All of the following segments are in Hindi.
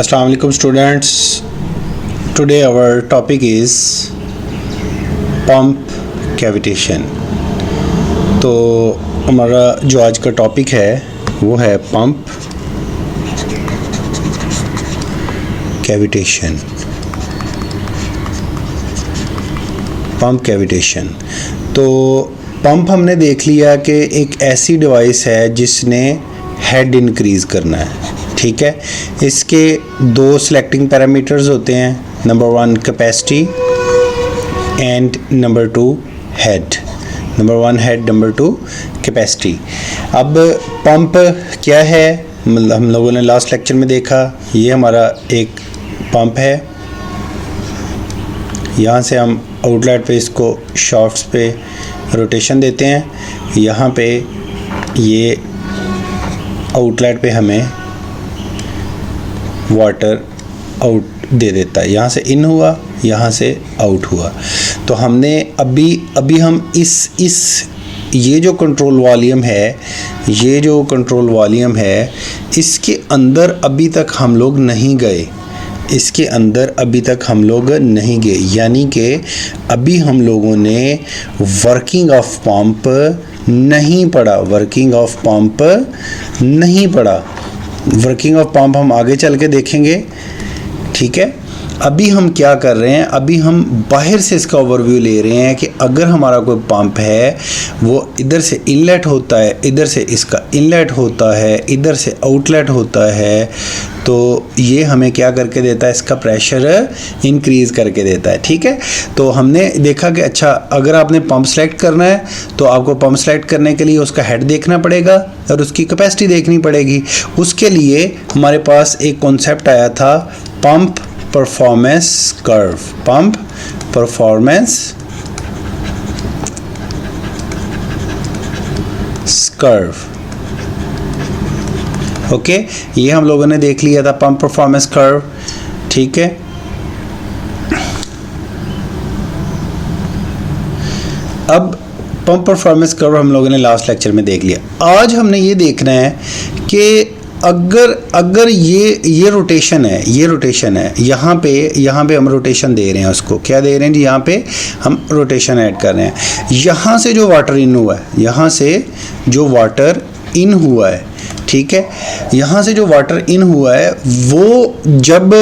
Assalamu alaikum students. Today our topic is pump cavitation. तो हमारा जो आज का टॉपिक है वो है पंप कैविटेशन. Pump cavitation. तो पंप हमने देख लिया कि एक ऐसी डिवाइस है जिसने हेड इंक्रीज़ करना है. ठीक है, इसके दो सिलेक्टिंग पैरामीटर्स होते हैं. Number 1 capacity and number 2 head. Number 1 head, number 2 capacity. अब पंप क्या है, हम लोगों ने लास्ट लेक्चर में देखा. ये हमारा एक पंप है. यहाँ से हम आउटलेट पे इसको शाफ्ट्स पे रोटेशन देते हैं. यहाँ पे ये आउटलेट पे हमें वाटर आउट दे देता है. यहाँ से इन हुआ, यहाँ से आउट हुआ. तो हमने अभी हम इस ये जो कंट्रोल वॉल्यूम है, ये जो कंट्रोल वॉल्यूम है, इसके अंदर अभी तक हम लोग नहीं गए. इसके अंदर अभी तक हम लोग नहीं गए, यानी कि अभी हम लोगों ने वर्किंग ऑफ पंप नहीं पढ़ा. वर्किंग ऑफ पंप नहीं पढ़ा. वर्किंग ऑफ पंप हम आगे चल के देखेंगे. ठीक है, अभी हम क्या कर रहे हैं, अभी हम बाहर से इसका ओवरव्यू ले रहे हैं कि अगर हमारा कोई पंप है, वो इधर से इनलेट होता है, इधर से इसका इनलेट होता है, इधर से आउटलेट होता है, तो ये हमें क्या करके देता है, इसका प्रेशर इंक्रीज़ करके देता है. ठीक है, तो हमने देखा कि अच्छा, अगर आपने पंप सेलेक्ट करना है तो आपको पंप सेलेक्ट करने के लिए उसका हेड देखना पड़ेगा और उसकी कैपेसिटी देखनी पड़ेगी. उसके लिए हमारे पास एक कॉन्सेप्ट आया था, pump performance curve. Pump performance curve. Okay, ये हम लोगों ने देख लिया था, पंप परफॉर्मेंस कर्व. ठीक है, अब पंप परफॉर्मेंस कर्व हम लोगों ने लास्ट लेक्चर में देख लिया. आज हमने ये देखना है कि अगर ये रोटेशन है, ये रोटेशन है, यहाँ पे हम रोटेशन दे रहे हैं. उसको क्या दे रहे हैं जी, यहाँ पे हम रोटेशन ऐड कर रहे हैं. यहाँ से जो वाटर इन हुआ है, यहाँ से जो वाटर इन हुआ है, ठीक है, यहाँ से जो वाटर इन हुआ है, वो जब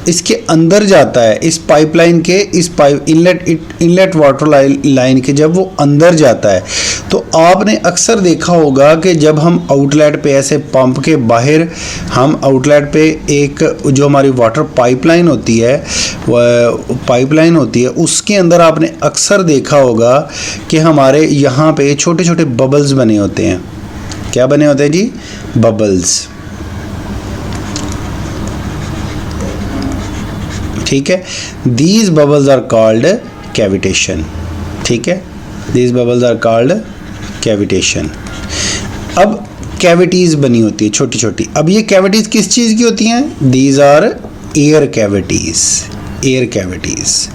इसके अंदर जाता है, इस पाइपलाइन के, इस इनलेट वाटर लाइन के जब वो अंदर जाता है, तो आपने अक्सर देखा होगा कि जब हम आउटलेट पे, ऐसे पंप के बाहर हम आउटलेट पे एक जो हमारी वाटर पाइपलाइन होती है, उसके अंदर आपने अक्सर देखा होगा कि हमारे यहाँ पे छोटे छोटे बबल्स बने होते हैं. क्या बने होते हैं जी, बबल्स. ठीक है, these bubbles are called cavitation. ठीक है, these bubbles are called cavitation. अब कैविटीज बनी होती है छोटी छोटी. अब ये कैविटीज किस चीज़ की होती हैं, these are air cavities. Air cavities.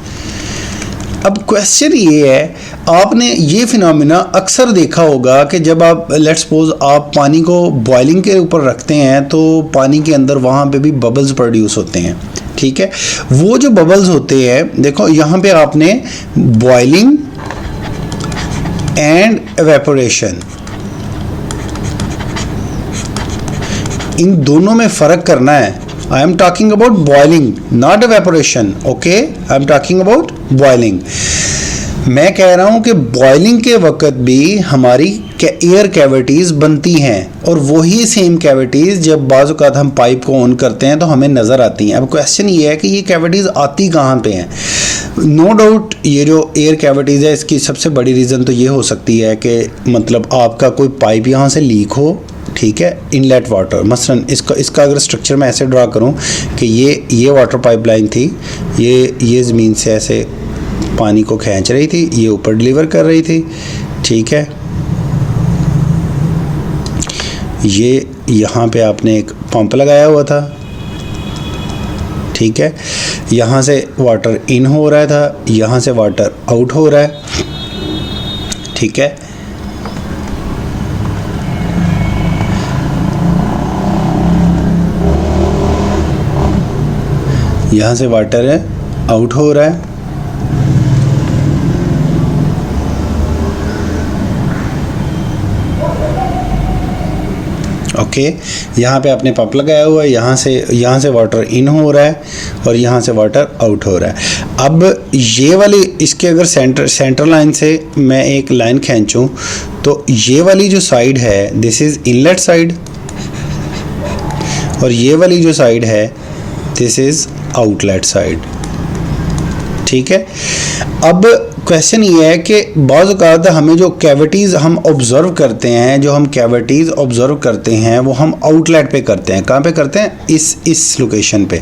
अब क्वेश्चन ये है, आपने ये फिनोमिना अक्सर देखा होगा कि जब आप, लेट्स सपोज, आप पानी को बॉइलिंग के ऊपर रखते हैं तो पानी के अंदर वहाँ पे भी बबल्स प्रोड्यूस होते हैं. ठीक है, वो जो बबल्स होते हैं, देखो यहाँ पे आपने बॉइलिंग एंड एवेपोरेशन, इन दोनों में फ़र्क करना है. I am talking about boiling, not evaporation. Okay, I am talking about boiling. मैं कह रहा हूँ कि बॉइलिंग के वक्त भी हमारी एयर कैविटीज़ बनती हैं, और वही सेम कैविटीज़ जब बाज़ औक़ात हम पाइप को ऑन करते हैं तो हमें नज़र आती हैं. अब क्वेश्चन ये है कि ये कैविटीज़ आती कहाँ पे हैं. नो डाउट ये जो एयर कैविटीज़ है, इसकी सबसे बड़ी रीज़न तो ये हो सकती है कि मतलब आपका कोई पाइप यहाँ से लीक हो. ठीक है, इनलेट वाटर, मसलन इसका अगर स्ट्रक्चर मैं ऐसे ड्रा करूं कि ये वाटर पाइपलाइन थी, ये ज़मीन से ऐसे पानी को खींच रही थी, ये ऊपर डिलीवर कर रही थी. ठीक है, ये यहाँ पे आपने एक पंप लगाया हुआ था. ठीक है, यहाँ से वाटर इन हो रहा था, यहाँ से वाटर आउट हो रहा है. ठीक है, यहाँ से वाटर है आउट हो रहा है, ओके। यहाँ पे आपने पंप लगाया हुआ है, यहाँ से वाटर इन हो रहा है और यहाँ से वाटर आउट हो रहा है। अब ये वाली इसके अगर सेंटर लाइन से मैं एक लाइन खींचूं तो ये वाली जो साइड है दिस इज़ इनलेट साइड और ये वाली जो साइड है दिस इज़ आउटलेट साइड, ठीक है। अब क्वेश्चन ये है कि बाज़ औक़ात हमें जो कैविटीज़ हम ऑब्ज़र्व करते हैं, जो हम कैविटीज़ ऑब्ज़र्व करते हैं वो हम आउटलेट पे करते हैं। कहाँ पे करते हैं? इस लोकेशन पे,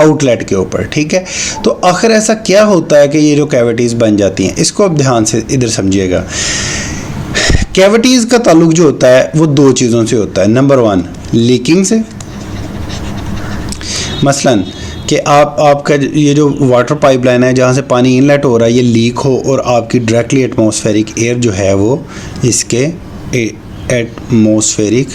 आउटलेट के ऊपर, ठीक है। तो आखिर ऐसा क्या होता है कि ये जो कैविटीज़ बन जाती हैं, इसको अब ध्यान से इधर समझिएगा। कैविटीज़ का ताल्लुक जो होता है वो दो चीज़ों से होता है। नंबर 1 लीकिंग से, मसलन कि आपका ये जो वाटर पाइपलाइन है जहाँ से पानी इनलेट हो रहा है ये लीक हो और आपकी डायरेक्टली एटमॉस्फेरिक एयर जो है वो इसके एटमॉस्फेरिक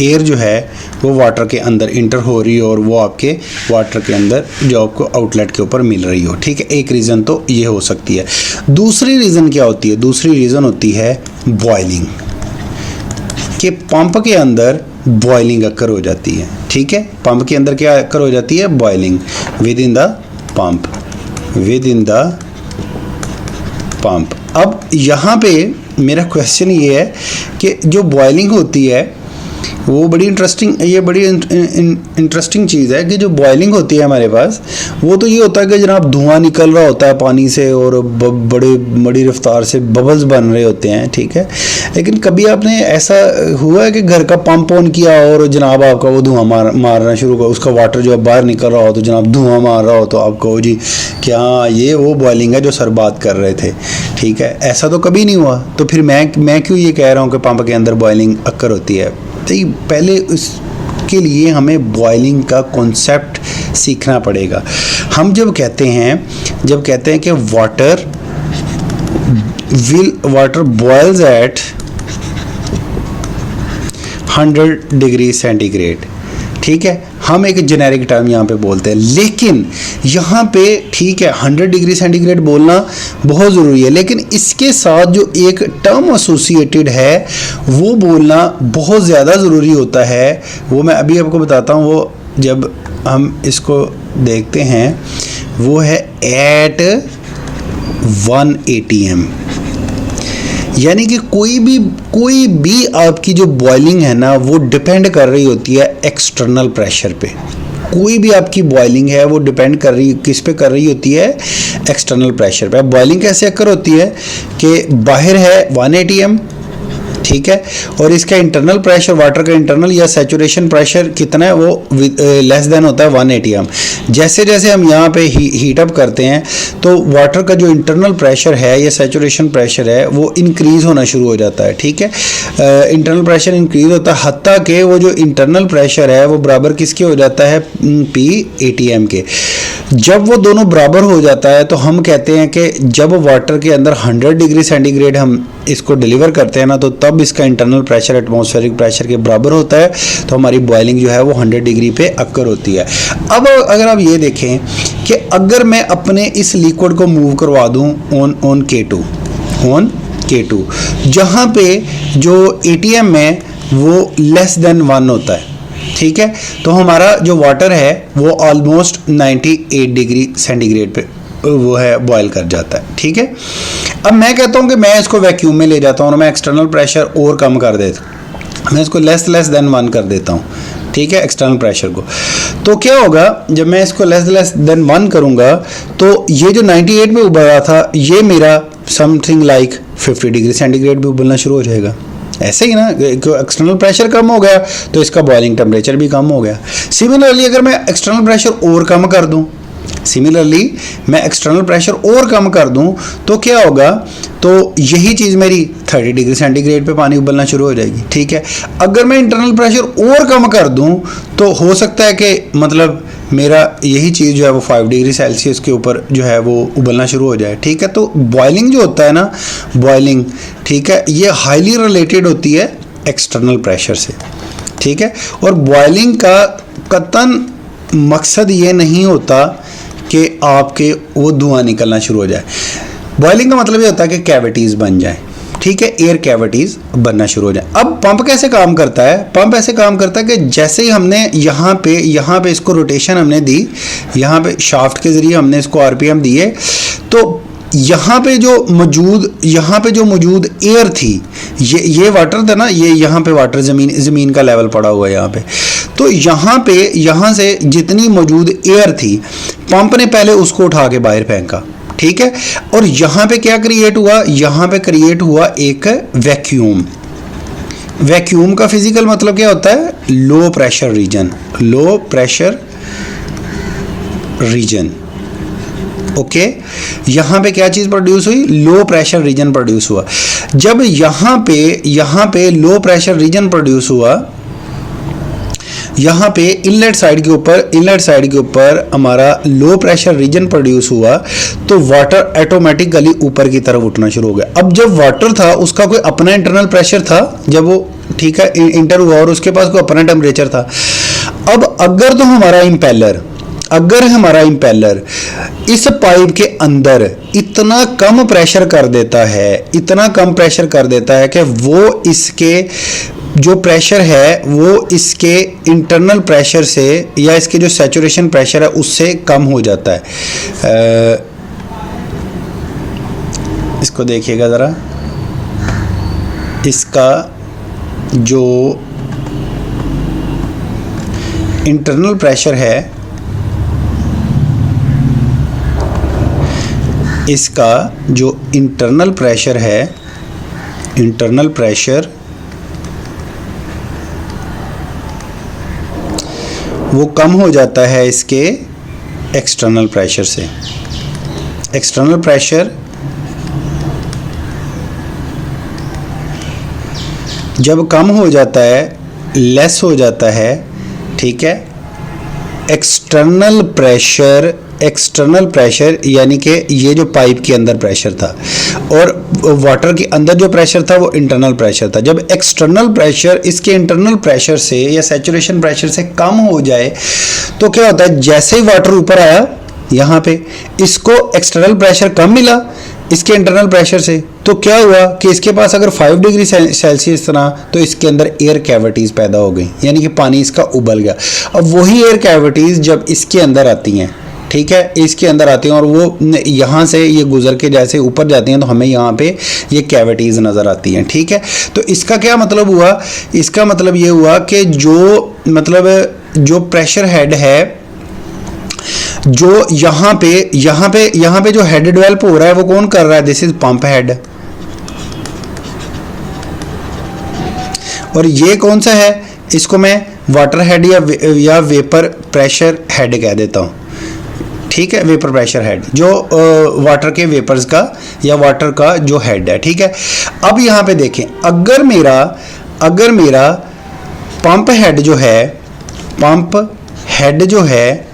एयर जो है वो वाटर के अंदर इंटर हो रही हो और वो आपके वाटर के अंदर जो आपको आउटलेट के ऊपर मिल रही हो, ठीक है। एक रीज़न तो ये हो सकती है। दूसरी रीज़न क्या होती है? दूसरी रीज़न होती है बॉइलिंग, कि पंप के अंदर बॉइलिंग अक्कर हो जाती है, ठीक है। पंप के अंदर क्या अक्कर हो जाती है? Boiling with in the pump, with in the pump. अब यहाँ पे मेरा क्वेश्चन ये है कि जो बॉइलिंग होती है वो बड़ी इंटरेस्टिंग चीज़ है कि जो बॉइलिंग होती है हमारे पास वो तो ये होता है कि जनाब धुआं निकल रहा होता है पानी से और बड़ी रफ्तार से बबल्स बन रहे होते हैं, ठीक है। लेकिन कभी आपने ऐसा हुआ है कि घर का पंप ऑन किया और जनाब आपका वो धुआं मारना शुरू कर, उसका वाटर जो बाहर निकल रहा हो तो जनाब धुआं मार रहा हो तो आप कहो जी क्या ये वो बॉइलिंग है जो सर बात कर रहे थे, ठीक है। ऐसा तो कभी नहीं हुआ, तो फिर मैं क्यों ये कह रहा हूँ कि पंप के अंदर बॉइलिंग अक्कर होती है? तो पहले इसके लिए हमें बॉइलिंग का कॉन्सेप्ट सीखना पड़ेगा। हम जब कहते हैं कि water boils at 100 degree centigrade, ठीक है। हम एक जेनेरिक टर्म यहाँ पे बोलते हैं, लेकिन यहाँ पे ठीक है 100 डिग्री सेंटीग्रेड बोलना बहुत ज़रूरी है, लेकिन इसके साथ जो एक टर्म एसोसिएटेड है वो बोलना बहुत ज़्यादा ज़रूरी होता है। वो मैं अभी आपको बताता हूँ। वो जब हम इसको देखते हैं वो है एट 1 ATM, यानी कि कोई भी आपकी जो बॉइलिंग है ना वो डिपेंड कर रही होती है एक्सटर्नल प्रेशर पे। कोई भी आपकी बॉइलिंग है वो डिपेंड कर रही किस पे कर रही होती है? एक्सटर्नल प्रेशर पे। अब बॉइलिंग कैसे अक्कर होती है कि बाहर है 1 ATM, ठीक है, और इसका इंटरनल प्रेशर वाटर का इंटरनल या सैचुरेशन प्रेशर कितना है? वो लेस देन होता है 1 ATM। जैसे जैसे हम यहाँ पे हीट अप करते हैं तो वाटर का जो इंटरनल प्रेशर है या सैचुरेशन प्रेशर है वो इंक्रीज होना शुरू हो जाता है, ठीक है। इंटरनल प्रेशर इंक्रीज होता है हत्ता कि वो जो इंटरनल प्रेशर है वो बराबर किसके हो जाता है? P ATM के। जब वो दोनों बराबर हो जाता है तो हम कहते हैं कि जब वाटर के अंदर 100 डिग्री सेंटीग्रेड हम इसको डिलीवर करते हैं ना तो तब इसका इंटरनल प्रेशर एटमॉस्फेरिक प्रेशर के बराबर होता है, तो हमारी बॉइलिंग जो है वो 100 डिग्री पे अक्कर होती है। अब अगर आप ये देखें कि अगर मैं अपने इस लिक्विड को मूव करवा दूं ऑन K2 जहाँ पे जो ATM है वो लेस देन 1 होता है, ठीक है, तो हमारा जो वाटर है वो ऑलमोस्ट 98 डिग्री सेंटीग्रेड पे वो है बॉयल कर जाता है, ठीक है। अब मैं कहता हूँ कि मैं इसको वैक्यूम में ले जाता हूँ और मैं एक्सटर्नल प्रेशर और कम कर देता हूँ, मैं इसको लेस देन 1 कर देता हूँ, ठीक है, एक्सटर्नल प्रेशर को। तो क्या होगा जब मैं इसको लेस देन 1 करूँगा तो ये जो 98 में उबल रहा था ये मेरा समथिंग लाइक 50 डिग्री सेंटीग्रेड भी उबलना शुरू हो जाएगा। ऐसे ही ना, एक्सटर्नल प्रेशर कम हो गया तो इसका बॉइलिंग टेम्परेचर भी कम हो गया। सिमिलरली अगर मैं एक्सटर्नल प्रेशर और कम कर दूं तो क्या होगा? तो यही चीज़ मेरी 30 डिग्री सेंटीग्रेड पे पानी उबलना शुरू हो जाएगी, ठीक है। अगर मैं इंटरनल प्रेशर और कम कर दूं तो हो सकता है कि मतलब मेरा यही चीज़ जो है वो 5 डिग्री सेल्सियस के ऊपर जो है वो उबलना शुरू हो जाए, ठीक है। तो बॉइलिंग जो होता है ना, बॉइलिंग, ठीक है, ये हाईली रिलेटेड होती है एक्सटर्नल प्रेशर से। ठीक है। और बॉयलिंग का कतन मकसद ये नहीं होता कि आपके वो धुआं निकलना शुरू हो जाए। बॉयलिंग का मतलब ये होता है कि कैविटीज़ बन जाए, ठीक है, एयर कैविटीज़ बनना शुरू हो जाए। अब पंप कैसे काम करता है? पंप ऐसे काम करता है कि जैसे ही हमने यहाँ पे इसको रोटेशन हमने दी, यहाँ पे शाफ्ट के ज़रिए हमने इसको आरपीएम दिए, तो यहाँ पे जो मौजूद एयर थी, ये वाटर था ना, ये यहाँ पे वाटर ज़मीन का लेवल पड़ा हुआ है यहाँ पे, तो यहाँ से जितनी मौजूद एयर थी पंप ने पहले उसको उठा के बाहर फेंका, ठीक है। और यहाँ पे क्या क्रिएट हुआ? यहाँ पे क्रिएट हुआ एक वैक्यूम। वैक्यूम का फिजिकल मतलब क्या होता है? Low pressure region, okay. यहाँ पे क्या चीज़ प्रोड्यूस हुई? लो प्रेशर रीजन प्रोड्यूस हुआ। जब यहाँ पे लो प्रेशर रीजन प्रोड्यूस हुआ, यहाँ पे इनलेट साइड के ऊपर हमारा लो प्रेशर रीजन प्रोड्यूस हुआ, तो वाटर ऑटोमेटिकली ऊपर की तरफ उठना शुरू हो गया। अब जब वाटर था उसका कोई अपना इंटरनल प्रेशर था, जब वो ठीक है इंटर हुआ और उसके पास कोई अपना टेम्परेचर था। अब अगर हमारा इम्पेलर इस पाइप के अंदर इतना कम प्रेशर कर देता है कि वो इसके जो प्रेशर है वो इसके इंटरनल प्रेशर से या इसके जो सैचुरेशन प्रेशर है उससे कम हो जाता है। इसको देखिएगा ज़रा, इसका जो इंटरनल प्रेशर है, इसका जो इंटरनल प्रेशर वो कम हो जाता है इसके एक्सटर्नल प्रेशर से। एक्सटर्नल प्रेशर जब कम हो जाता है, लेस हो जाता है, ठीक है। एक्सटर्नल प्रेशर यानी कि ये जो पाइप के अंदर प्रेशर था और वाटर के अंदर जो प्रेशर था वो इंटरनल प्रेशर था। जब एक्सटर्नल प्रेशर इसके इंटरनल प्रेशर से या सैचुरेशन प्रेशर से कम हो जाए तो क्या होता है? जैसे ही वाटर ऊपर आया यहाँ पे इसको एक्सटर्नल प्रेशर कम मिला इसके इंटरनल प्रेशर से, तो क्या हुआ कि इसके पास अगर 5 डिग्री सेल्सियस था तो इसके अंदर एयर कैविटीज़ पैदा हो गई, यानी कि पानी इसका उबल गया। अब वही एयर कैविटीज़ जब इसके अंदर आती हैं, ठीक है, इसके अंदर आती हैं और वो यहाँ से ये गुजर के जैसे ऊपर जाती हैं तो हमें यहाँ पे ये कैविटीज़ नज़र आती हैं, ठीक है। तो इसका क्या मतलब हुआ? इसका मतलब ये हुआ कि जो प्रेशर हेड है, जो यहाँ पे जो हेड डेवलप हो रहा है वो कौन कर रहा है? This is pump head. और ये कौन सा है? इसको मैं वाटर हेड या वेपर प्रेशर हेड कह देता हूँ, ठीक है। वेपर प्रेशर हेड जो वाटर के वेपर्स का या वाटर का जो हेड है, ठीक है। अब यहाँ पे देखें, अगर मेरा पंप हेड जो है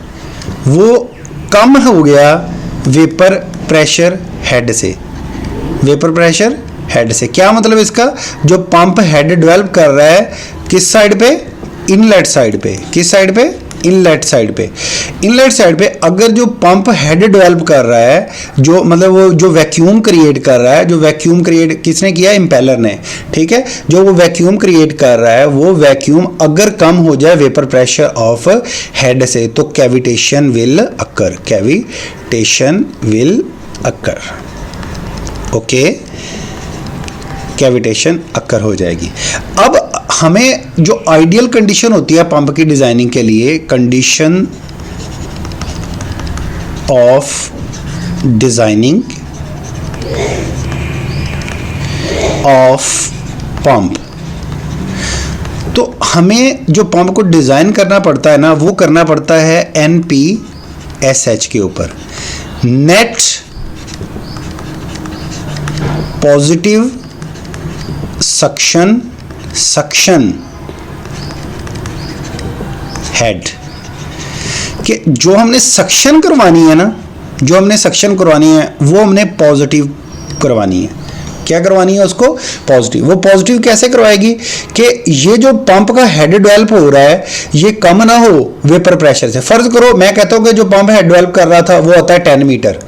वो कम हो गया वेपर प्रेशर हेड से। क्या मतलब इसका? जो पंप हेड डेवलप कर रहा है किस साइड पे? इनलेट साइड पे। किस साइड पे? इनलेट साइड पे अगर जो पंप हेड डेवलप कर रहा है, जो मतलब वो जो वैक्यूम क्रिएट कर रहा है, जो वैक्यूम क्रिएट किसने किया? इम्पेलर ने, ठीक है। जो वो वैक्यूम क्रिएट कर रहा है वो वैक्यूम अगर कम हो जाए वेपर प्रेशर ऑफ हेड से तो cavitation will occur, okay, cavitation occur हो जाएगी। अब हमें जो आइडियल कंडीशन होती है पंप की डिजाइनिंग के लिए, condition of designing of pump, तो हमें जो पंप को डिजाइन करना पड़ता है ना, वो करना पड़ता है NPSH के ऊपर, नेट पॉजिटिव सक्शन हेड, कि जो हमने सक्शन करवानी है ना, वो हमने पॉजिटिव करवानी है, क्या करवानी है उसको, पॉजिटिव। वो पॉजिटिव कैसे करवाएगी कि ये जो पंप का हेड डेवलप हो रहा है ये कम ना हो वेपर प्रेशर से। फर्ज करो मैं कहता हूं कि जो पंप हेड डेवलप कर रहा था वो होता है 10 मीटर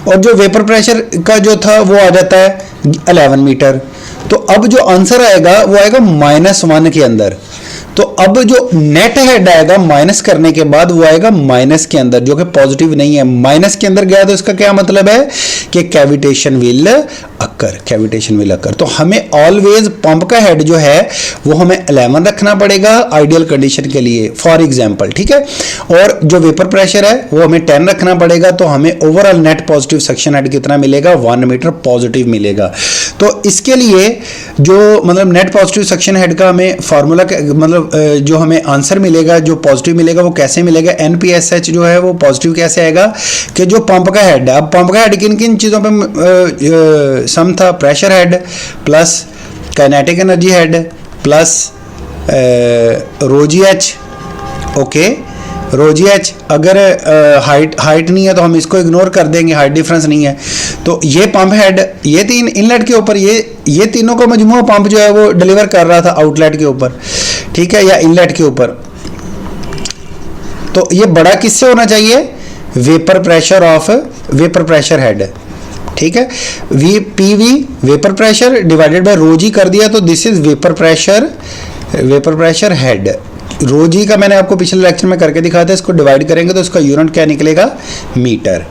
और जो वेपर प्रेशर का जो था वो आ जाता है 11 मीटर। तो अब जो आंसर आएगा वो आएगा -1 के अंदर। तो अब जो नेट हेड आएगा माइनस करने के बाद वो आएगा माइनस के अंदर, जो कि पॉजिटिव नहीं है। माइनस के अंदर गया तो इसका क्या मतलब है कि cavitation will occur, cavitation will अकर। तो हमें ऑलवेज पंप का हेड जो है वो हमें 11 रखना पड़ेगा आइडियल कंडीशन के लिए, फॉर एग्जांपल, ठीक है। और जो वेपर प्रेशर है वो हमें 10 रखना पड़ेगा। तो हमें overall net positive suction head कितना मिलेगा, 1 मीटर पॉजिटिव मिलेगा। तो इसके लिए जो मतलब नेट पॉजिटिव सक्शन हेड का हमें फार्मूला मतलब जो हमें आंसर मिलेगा, जो पॉजिटिव मिलेगा वो कैसे मिलेगा, NPSH जो है वो पॉजिटिव कैसे आएगा कि जो पंप का हेड है। अब पंप का हेड किन किन चीज़ों पे सम था, pressure head plus kinetic energy head plus रोजी एच, ओके रोजी एच। अगर हाइट नहीं है तो हम इसको इग्नोर कर देंगे, हाइट डिफरेंस नहीं है। तो ये पंप हेड, ये 3 इनलेट के ऊपर, ये तीनों को मजमूआ पंप जो है वो डिलीवर कर रहा था आउटलेट के ऊपर, ठीक है, या इनलेट के ऊपर। तो ये बड़ा किससे होना चाहिए, वेपर प्रेशर हेड, ठीक है। PV vapour pressure divided by रोजी कर दिया तो this is vapour pressure head. रोजी का मैंने आपको पिछले लेक्चर में करके दिखाया था, इसको डिवाइड करेंगे तो इसका यूनिट क्या निकलेगा, मीटर,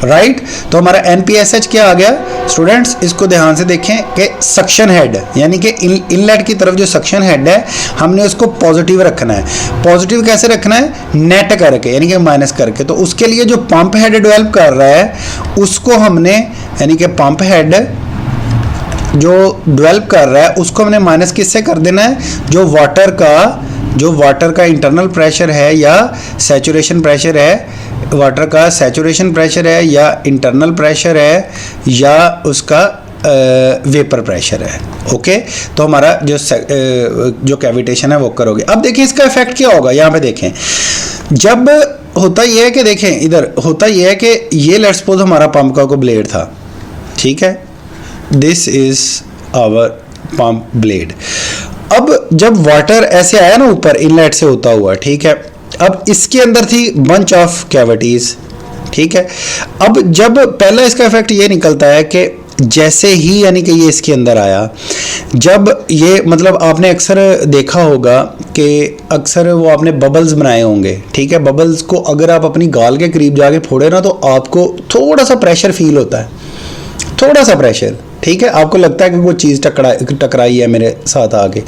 राइट। तो हमारा NPSH क्या आ गया स्टूडेंट्स, इसको ध्यान से देखें कि सक्शन हेड यानी कि इनलेट की तरफ जो सक्शन हेड है हमने उसको पॉजिटिव रखना है। पॉजिटिव कैसे रखना है, नेट करके यानी कि माइनस करके। तो उसके लिए जो पंप हेड डेवलप कर रहा है उसको हमने यानी कि पंप हेड जो डेवलप कर रहा है उसको हमने माइनस किससे कर देना है, जो वाटर का इंटरनल प्रेशर है या सैचुरेशन प्रेशर है, वाटर का सैचुरेशन प्रेशर है या इंटरनल प्रेशर है या उसका वेपर प्रेशर है, ओके। तो हमारा जो कैविटेशन है वो करोगे। अब देखिए इसका इफेक्ट क्या होगा, यहाँ पे देखें। जब होता यह है कि देखें इधर होता यह है कि ये लेट्स सपोज हमारा पंप का कोई ब्लेड था, ठीक है, this is our pump blade. अब जब वाटर ऐसे आया ना ऊपर इनलेट से होता हुआ, ठीक है, अब इसके अंदर थी बंच ऑफ कैविटीज, ठीक है। अब जब पहला इसका इफेक्ट ये निकलता है कि जैसे ही यानी कि ये इसके अंदर आया, जब ये मतलब आपने अक्सर देखा होगा कि अक्सर वो आपने बबल्स बनाए होंगे, ठीक है। बबल्स को अगर आप अपनी गाल के करीब जाके फोड़े ना तो आपको थोड़ा सा प्रेशर फील होता है, थोड़ा सा प्रेशर, ठीक है। आपको लगता है कि कोई चीज़ टकराई है मेरे साथ आके।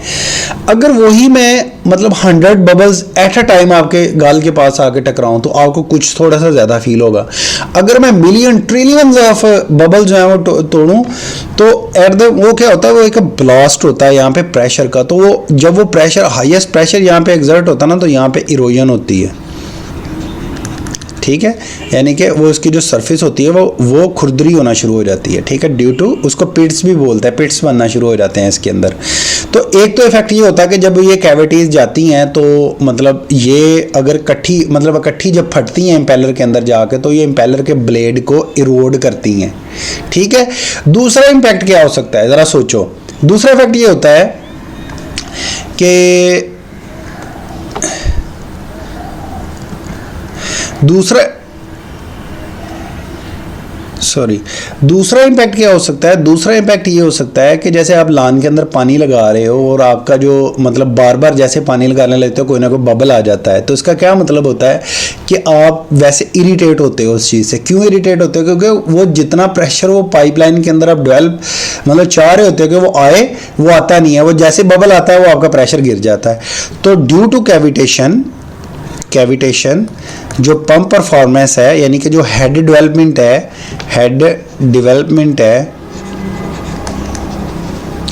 अगर वही मैं मतलब 100 बबल्स एट अ टाइम आपके गाल के पास आके टकराऊं तो आपको कुछ थोड़ा सा ज़्यादा फील होगा। अगर मैं मिलियन ट्रिलियंस ऑफ बबल जो है वो तोड़ूं तो वो क्या होता है, वो एक ब्लास्ट होता है यहाँ पे प्रेशर का। तो वो जब वो प्रेशर हाईएस्ट प्रेशर यहाँ पे एग्जर्ट होता है ना तो यहाँ पे इरोजन होती है, ठीक है, यानी कि वो उसकी जो सरफेस होती है वो खुरदरी होना शुरू हो जाती है, ठीक है, ड्यू टू उसको पिट्स भी बोलते हैं, पिट्स बनना शुरू हो जाते हैं इसके अंदर। तो एक तो इफेक्ट ये होता है कि जब ये कैविटीज जाती हैं तो मतलब ये अगर इकट्ठी जब फटती हैं इम्पेलर के अंदर जाके तो ये इम्पेलर के ब्लेड को इरोड करती हैं, ठीक है। दूसरा इम्पैक्ट क्या हो सकता है, ज़रा सोचो। दूसरा इफेक्ट ये होता है कि दूसरा इम्पैक्ट क्या हो सकता है, दूसरा इम्पैक्ट ये हो सकता है कि जैसे आप लान के अंदर पानी लगा रहे हो और आपका जो मतलब बार बार जैसे पानी लगाने लगते हो कोई ना कोई बबल आ जाता है, तो इसका क्या मतलब होता है कि आप वैसे इरिटेट होते हो उस चीज़ से। क्यों इरिटेट होते हो, क्योंकि वो जितना प्रेशर वो पाइपलाइन के अंदर आप डेवलप मतलब चाह रहे होते हो कि वो आए, वो आता नहीं है, वो जैसे बबल आता है वो आपका प्रेशर गिर जाता है। तो ड्यू टू कैविटेशन जो पंप परफॉर्मेंस है यानी कि जो हेड डेवलपमेंट है,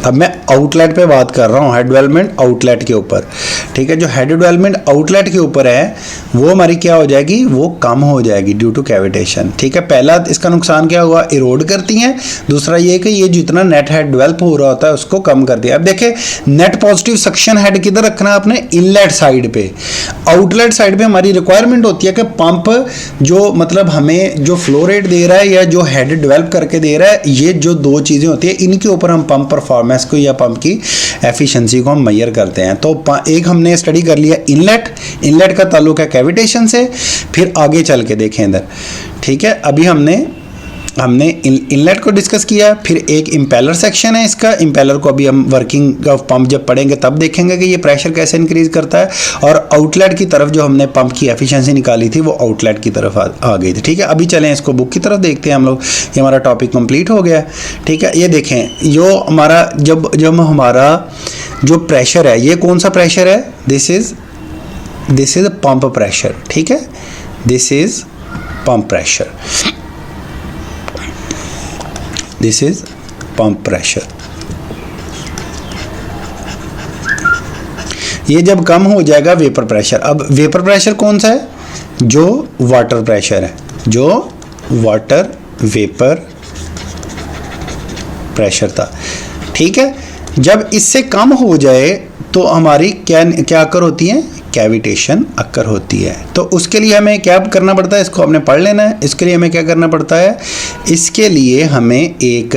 अब मैं आउटलेट पे बात कर रहा हूँ, हेड डेवलपमेंट आउटलेट के ऊपर, ठीक है। जो हेड डेवलपमेंट आउटलेट के ऊपर है वो हमारी क्या हो जाएगी, वो कम हो जाएगी ड्यू टू कैविटेशन, ठीक है। पहला इसका नुकसान क्या हुआ, इरोड करती हैं। दूसरा ये कि ये जितना नेट हेड डेवलप हो रहा होता है उसको कम कर दिया। अब देखें नेट पॉजिटिव सक्शन हेड किधर रखना है आपने, इनलेट साइड पे। आउटलेट साइड पे हमारी रिक्वायरमेंट होती है कि पंप जो मतलब हमें जो फ्लो रेट दे रहा है या जो हेड डेवलप करके दे रहा है, ये जो दो चीज़ें होती है इनके ऊपर हम पंप परफॉर्मेंस को या पंप की एफिशिएंसी को हम मेजर करते हैं। तो एक हमने स्टडी कर लिया इनलेट, इनलेट का ताल्लुक है कैविटेशन से। फिर आगे चल के देखें इधर, ठीक है। अभी हमने इनलेट को डिस्कस किया। फिर एक इम्पेलर सेक्शन है इसका, इम्पेलर को अभी हम वर्किंग ऑफ पंप जब पढ़ेंगे तब देखेंगे कि ये प्रेशर कैसे इंक्रीज करता है। और आउटलेट की तरफ जो हमने पंप की एफिशिएंसी निकाली थी वो आउटलेट की तरफ आ गई थी, ठीक है। अभी चलें इसको बुक की तरफ देखते हैं हम लोग। ये हमारा टॉपिक कंप्लीट हो गया, ठीक है। ये देखें जो हमारा जब हमारा जो प्रेशर है, ये कौन सा प्रेशर है, दिस इज पंप प्रेशर, ठीक है। This is pump pressure, this is pump pressure. ये जब कम हो जाएगा वेपर प्रेशर। अब वेपर प्रेशर कौन सा है, जो वाटर प्रेशर है, जो वाटर वेपर प्रेशर था, ठीक है। जब इससे कम हो जाए तो हमारी क्या अक्कर होती है, कैविटेशन अक्कर होती है। तो उसके लिए हमें क्या करना पड़ता है, इसको हमने पढ़ लेना है। इसके लिए हमें क्या करना पड़ता है, इसके लिए हमें एक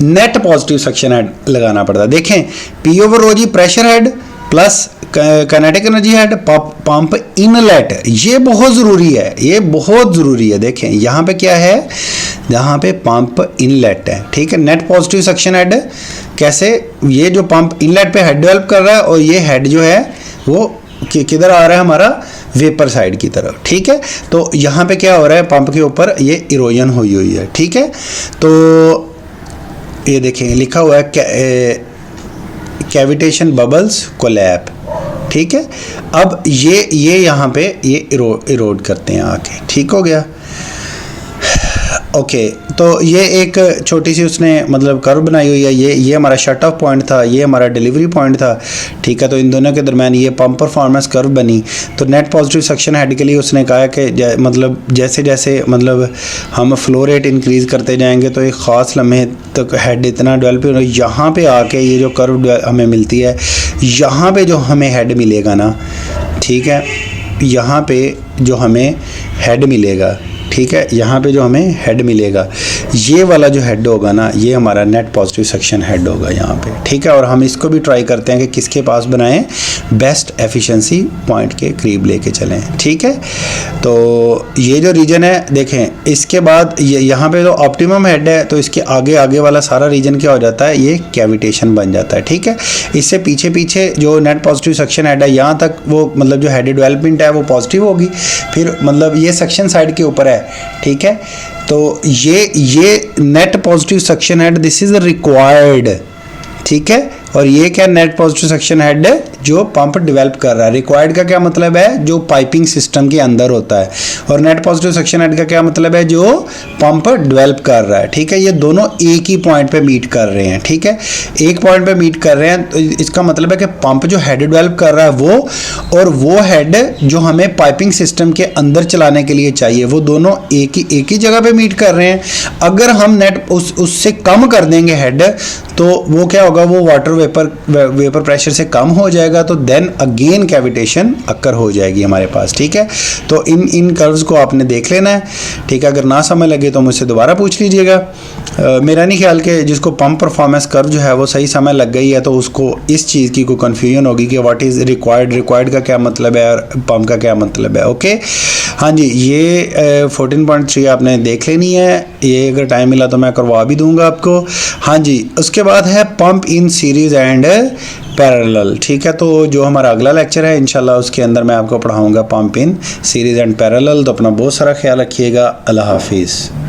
नेट पॉजिटिव सक्शन हेड लगाना पड़ता है। देखें P over rho g pressure head plus kinetic energy head pump inlet, ये बहुत ज़रूरी है, ये बहुत ज़रूरी है। देखें यहाँ पे क्या है, यहाँ पे पंप इनलेट है, ठीक है। नेट पॉजिटिव सक्शन हेड कैसे, ये जो पंप इनलेट पे हेड डेवलप कर रहा है और ये हेड जो है वो किधर आ रहा है, हमारा वेपर साइड की तरफ, ठीक है। तो यहाँ पे क्या हो रहा है, पंप के ऊपर ये इरोजन हुई है, ठीक है। तो ये देखें लिखा हुआ है कैविटेशन बबल्स कोलैप, ठीक है। अब ये यहाँ पे ये इरोड करते हैं आके, ठीक हो गया, ओके। तो ये एक छोटी सी उसने मतलब कर्व बनाई हुई है, ये हमारा शट ऑफ पॉइंट था, ये हमारा डिलीवरी पॉइंट था, ठीक है। तो इन दोनों के दरमियान ये पंप परफॉर्मेंस कर्व बनी। तो नेट पॉजिटिव सक्शन हेड के लिए उसने कहा कि मतलब जैसे जैसे मतलब हम फ्लो रेट इंक्रीज़ करते जाएंगे तो एक ख़ास लम्हे तक हेड इतना डेवलप हो, यहाँ पे आके ये जो कर्व हमें मिलती है, यहाँ पे जो हमें हेड मिलेगा ना, ठीक है, यहाँ पे जो हमें हेड मिलेगा, ठीक है, यहाँ पे जो हमें हेड मिलेगा, ये वाला जो हेड होगा ना, ये हमारा नेट पॉजिटिव सक्शन हेड होगा यहाँ पे, ठीक है। और हम इसको भी ट्राई करते हैं कि किसके पास बनाएं, बेस्ट एफिशिएंसी पॉइंट के करीब लेके चलें, ठीक है। तो ये जो रीजन है देखें, इसके बाद यहाँ पे जो ऑप्टिमम हेड है तो इसके आगे वाला सारा रीजन क्या हो जाता है, ये कैविटेशन बन जाता है, ठीक है। इससे पीछे जो नेट पॉजिटिव सक्शन हेड है यहाँ तक वो मतलब जो हेड डेवलपमेंट है वो पॉजिटिव होगी, फिर मतलब ये सक्शन साइड के ऊपर है, ठीक है। तो ये net positive suction head this is required, ठीक है। और ये क्या नेट पॉजिटिव सक्शन हेड है जो पंप डेवलप कर रहा है। रिक्वायर्ड का क्या मतलब है, जो पाइपिंग सिस्टम के अंदर होता है, और नेट पॉजिटिव सक्शन हेड का क्या मतलब है, जो पंप डेवलप कर रहा है, ठीक है। ये दोनों एक ही पॉइंट पे मीट कर रहे हैं, ठीक है, एक पॉइंट पे मीट कर रहे हैं। तो इसका मतलब है कि पंप जो हेड डेवलप कर रहा है वो, और वो हेड जो हमें पाइपिंग सिस्टम के अंदर चलाने के लिए चाहिए, वो दोनों एक ही जगह पे मीट कर रहे हैं। अगर हम नेट उससे कम कर देंगे हेड, तो वो क्या होगा, वो वाटर वेपर प्रेशर से कम हो जाएगा, तो देन अगेन कैविटेशन अक्कर हो जाएगी हमारे पास, ठीक है। तो इन कर्व्स को आपने देख लेना है, ठीक है। अगर ना समझ लगे तो मुझसे दोबारा पूछ लीजिएगा। मेरा नहीं ख्याल कि जिसको पंप परफॉर्मेंस कर्व जो है वो सही समय लग गई है तो उसको इस चीज़ की कोई कन्फ्यूजन होगी कि व्हाट इज़ रिक्वायर्ड का क्या मतलब है और पंप का क्या मतलब है, ओके। हाँ जी, ये 14.3 आपने देख लेनी है, ये अगर टाइम मिला तो मैं करवा भी दूंगा आपको। हाँ जी, उसके बाद है pump in series and parallel, ठीक है। तो जो हमारा अगला लेक्चर है इंशाल्लाह उसके अंदर मैं आपको पढ़ाऊंगा pump in series and parallel. तो अपना बहुत सारा ख्याल रखिएगा। अल्लाह हाफिज़।